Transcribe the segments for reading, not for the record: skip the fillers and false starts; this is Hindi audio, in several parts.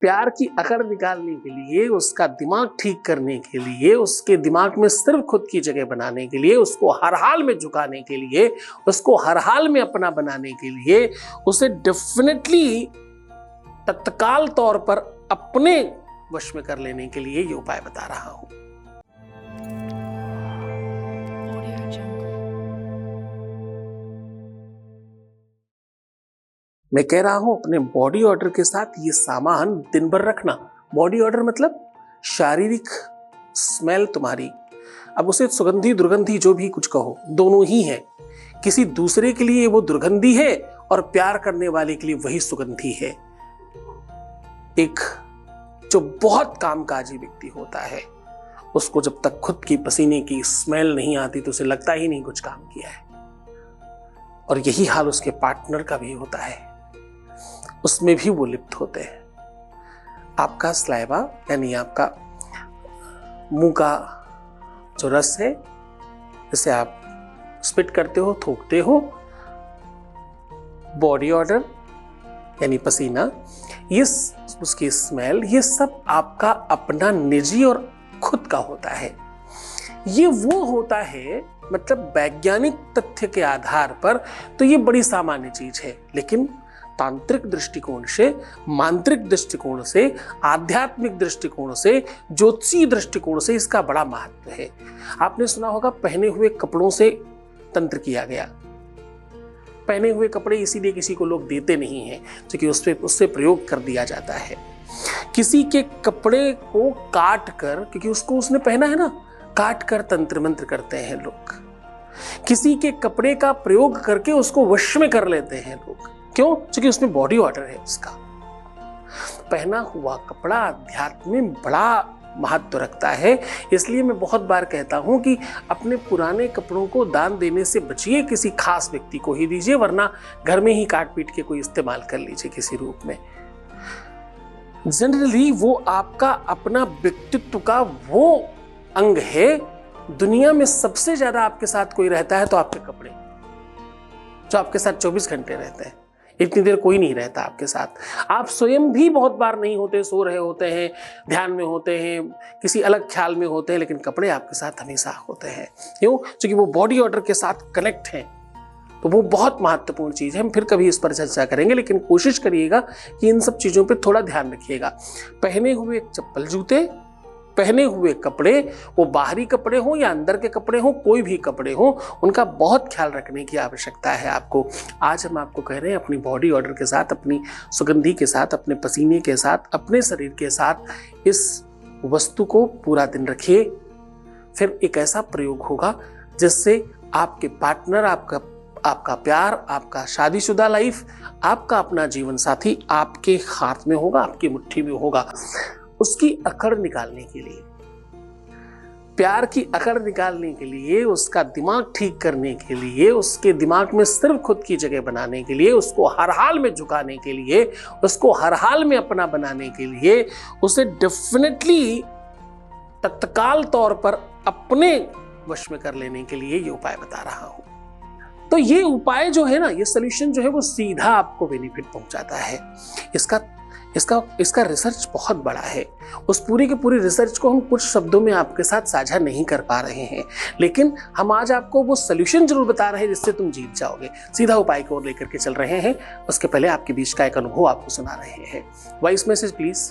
प्यार की अकड़ निकालने के लिए, उसका दिमाग ठीक करने के लिए, उसके दिमाग में सिर्फ खुद की जगह बनाने के लिए, उसको हर हाल में झुकाने के लिए, उसको हर हाल में अपना बनाने के लिए, उसे डेफिनेटली तत्काल तौर पर अपने वश में कर लेने के लिए ये उपाय बता रहा हूं। मैं कह रहा हूं अपने बॉडी ऑर्डर के साथ ये सामान दिन भर रखना। बॉडी ऑर्डर मतलब शारीरिक स्मेल तुम्हारी, अब उसे सुगंधी दुर्गंधी जो भी कुछ कहो, दोनों ही है। किसी दूसरे के लिए वो दुर्गंधी है और प्यार करने वाले के लिए वही सुगंधी है। एक जो बहुत कामकाजी व्यक्ति होता है, उसको जब तक खुद की पसीने की स्मेल नहीं आती तो उसे लगता ही नहीं कुछ काम किया है। और यही हाल उसके पार्टनर का भी होता है, उसमें भी वो लिप्त होते हैं। आपका स्लाइवा यानी आपका मुंह का जो रस है, जिसे आप स्पिट करते हो, थूकते हो, बॉडी ऑर्डर यानी पसीना, ये उसकी स्मेल, ये सब आपका अपना निजी और खुद का होता है। ये वो होता है, मतलब वैज्ञानिक तथ्य के आधार पर तो ये बड़ी सामान्य चीज है, लेकिन तांत्रिक दृष्टिकोण से, मांत्रिक दृष्टिकोण से, आध्यात्मिक दृष्टिकोण से, ज्योतिषीय दृष्टिकोण से इसका बड़ा महत्व है। आपने सुना होगा पहने हुए कपड़ों से तंत्र किया गया। पहने हुए कपड़े इसीलिए किसी को लोग देते नहीं हैं क्योंकि उससे प्रयोग कर दिया जाता है। किसी के कपड़े को काट कर, क्योंकि उसको उसने पहना है ना, काट कर तंत्र मंत्र करते हैं लोग। किसी के कपड़े का प्रयोग करके उसको वश में कर लेते हैं लोग। क्यों? क्योंकि उसमें बॉडी ऑर्डर है उसका। पहना हुआ कपड़ा अध्यात्म में बड़ा महत्व रखता है। इसलिए मैं बहुत बार कहता हूं कि अपने पुराने कपड़ों को दान देने से बचिए, किसी खास व्यक्ति को ही दीजिए, वरना घर में ही काट पीट के कोई इस्तेमाल कर लीजिए किसी रूप में। जनरली वो आपका अपना व्यक्तित्व का वो अंग है। दुनिया में सबसे ज्यादा आपके साथ कोई रहता है तो आपके कपड़े, जो आपके साथ 24 घंटे रहते हैं। इतनी देर कोई नहीं रहता आपके साथ। आप स्वयं भी बहुत बार नहीं होते, सो रहे होते हैं, ध्यान में होते हैं, किसी अलग ख्याल में होते हैं, लेकिन कपड़े आपके साथ हमेशा होते हैं। क्यों? क्योंकि वो बॉडी ऑर्डर के साथ कनेक्ट हैं। तो वो बहुत महत्वपूर्ण चीज है। हम फिर कभी इस पर चर्चा करेंगे, लेकिन कोशिश करिएगा कि इन सब चीजों पर थोड़ा ध्यान रखिएगा। पहने हुए चप्पल, जूते, पहने हुए कपड़े, वो बाहरी कपड़े हो या अंदर के कपड़े हो, कोई भी कपड़े हो, उनका बहुत ख्याल रखने की आवश्यकता है आपको। आज हम आपको कह रहे हैं अपनी बॉडी ऑर्डर के साथ, अपनी सुगंधी के साथ, अपने पसीने के साथ, अपने शरीर के साथ इस वस्तु को पूरा दिन रखिए। फिर एक ऐसा प्रयोग होगा जिससे आपके पार्टनर, आपका प्यार, आपका शादीशुदा लाइफ, आपका अपना जीवन साथी आपके हाथ में होगा, आपकी मुट्ठी में होगा। उसकी अकड़ निकालने के लिए, प्यार की अकड़ निकालने के लिए, उसका दिमाग ठीक करने के लिए, उसके दिमाग में सिर्फ खुद की जगह बनाने के लिए, उसको हर हाल में झुकाने के लिए, उसको हर हाल में अपना बनाने के लिए, उसे डेफिनेटली तत्काल तौर पर अपने वश में कर लेने के लिए ये उपाय बता रहा हूं। तो ये उपाय जो है ना, ये सोल्यूशन जो है वो सीधा आपको बेनिफिट पहुंचाता है। इसका रिसर्च बहुत बड़ा है। उस पूरी की पूरी रिसर्च को हम कुछ शब्दों में आपके साथ साझा नहीं कर पा रहे हैं, लेकिन हम आज आपको वो सोल्यूशन जरूर बता रहे हैं जिससे तुम जीत जाओगे। सीधा उपाय की ओर लेकर के चल रहे हैं। उसके पहले आपके बीच का एक अनुभव आपको सुना रहे हैं। Voice message please.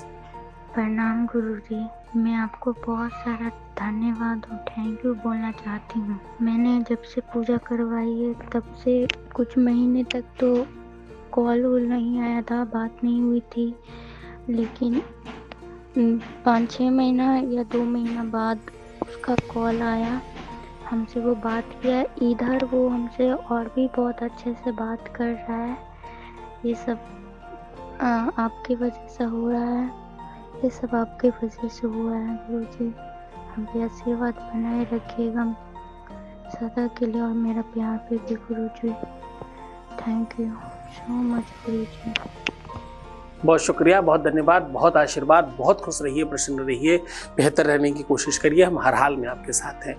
प्रणाम गुरुजी, मैं आपको बहुत सारा धन्यवाद और थैंक यू बोलना चाहती हूँ। मैंने जब से पूजा करवाई है तब से कुछ महीने तक तो कॉल वॉल नहीं आया था, बात नहीं हुई थी, लेकिन 5-6 महीना या 2 महीना बाद उसका कॉल आया, हमसे वो बात किया। इधर वो हमसे और भी बहुत अच्छे से बात कर रहा है। ये सब आपकी वजह से हो रहा है, ये सब आपकी वजह से हुआ है गुरुजी। हमें आशीर्वाद बनाए रखिएगा सदा के लिए और मेरा प्यार पे भी गुरुजी। थैंक यू सो मच गुरुजी। बहुत शुक्रिया, बहुत धन्यवाद, बहुत आशीर्वाद। बहुत खुश रहिए, प्रसन्न रहिए, बेहतर रहने की कोशिश करिए। हम हर हाल में आपके साथ हैं।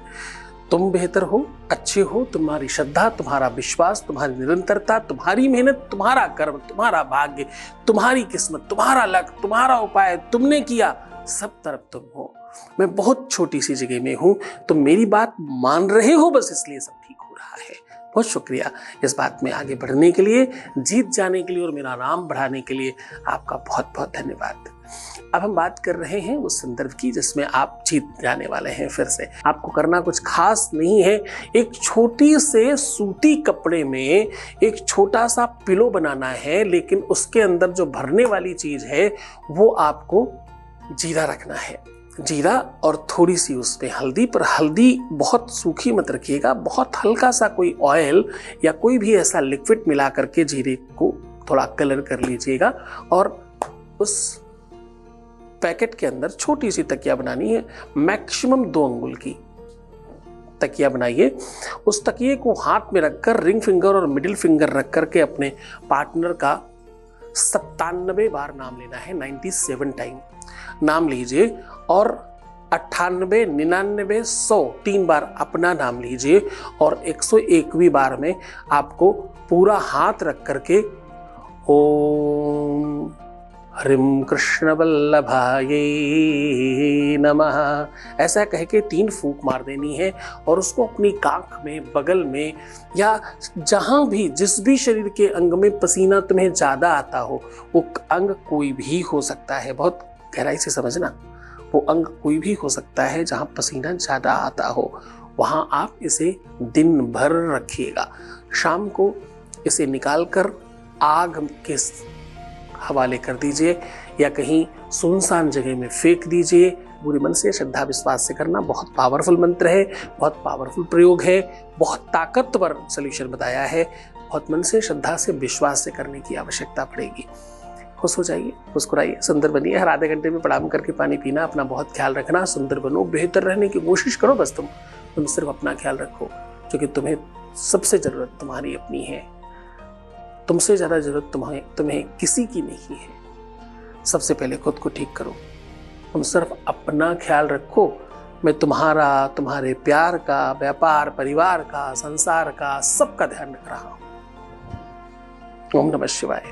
तुम बेहतर हो, अच्छे हो, तुम्हारी श्रद्धा, तुम्हारा विश्वास, तुम्हारी निरंतरता, तुम्हारी मेहनत, तुम्हारा कर्म, तुम्हारा भाग्य, तुम्हारी किस्मत, तुम्हारा लक, तुम्हारा उपाय, तुमने किया, सब तरफ तुम हो। मैं बहुत छोटी सी जगह में हूं, तुम मेरी बात मान रहे हो, बस इसलिए सब ठीक हो रहा है। बहुत शुक्रिया इस बात में आगे बढ़ने के लिए, जीत जाने के लिए और मेरा नाम बढ़ाने के लिए आपका बहुत बहुत धन्यवाद। अब हम बात कर रहे हैं उस संदर्भ की जिसमें आप जीत जाने वाले हैं। फिर से आपको करना कुछ खास नहीं है, एक छोटी से सूती कपड़े में एक छोटा सा पिलो बनाना है, लेकिन उसके अंदर जो भरने वाली चीज है वो आपको जीरा रखना है। जीरा और थोड़ी सी उसमें हल्दी, पर हल्दी बहुत सूखी मत रखिएगा, बहुत हल्का सा कोई ऑयल या कोई भी ऐसा लिक्विड मिला करके जीरे को थोड़ा कलर कर लीजिएगा और उस पैकेट के अंदर छोटी सी तकिया बनानी है, मैक्सिमम 2 अंगुल की तकिया बनाइए। उस तकिए को हाथ में रखकर रिंग फिंगर और मिडिल फिंगर रख करके अपने पार्टनर का 97 बार नाम लेना है, 97 टाइम नाम लीजिए और 98, 99, 100 3 बार अपना नाम लीजिए और 101वीं बार में आपको पूरा हाथ रख करके ओम हरिम कृष्ण वल्लभाये नमः ऐसा कह के 3 फूंक मार देनी है और उसको अपनी कांख में, बगल में या जहां भी, जिस भी शरीर के अंग में पसीना तुम्हें ज्यादा आता हो, वो अंग कोई भी हो सकता है, बहुत गहराई से समझना, वो अंग कोई भी हो सकता है जहां पसीना ज्यादा आता हो, वहां आप इसे दिन भर रखिएगा। शाम को इसे निकालकर आग के हवाले कर दीजिए या कहीं सुनसान जगह में फेंक दीजिए। पूरे मन से, श्रद्धा विश्वास से करना। बहुत पावरफुल मंत्र है, बहुत पावरफुल प्रयोग है, बहुत ताकतवर सॉल्यूशन बताया है। बहुत मन से, श्रद्धा से, विश्वास से करने की आवश्यकता पड़ेगी। खुश हो जाइए, मुस्कुराइए, सुंदर बनिए। हर आधे घंटे में प्रणाम करके पानी पीना, अपना बहुत ख्याल रखना, सुंदर बनो, बेहतर रहने की कोशिश करो। बस तुम सिर्फ अपना ख्याल रखो, क्योंकि तुम्हें सबसे जरूरत तुम्हारी अपनी है। तुमसे ज्यादा जरूरत तुम्हें किसी की नहीं है। सबसे पहले खुद को ठीक करो, तुम सिर्फ अपना ख्याल रखो। मैं तुम्हारा, तुम्हारे प्यार का, व्यापार, परिवार का, संसार का, सबका ध्यान रख रहा हूं। ओम नमः शिवाय।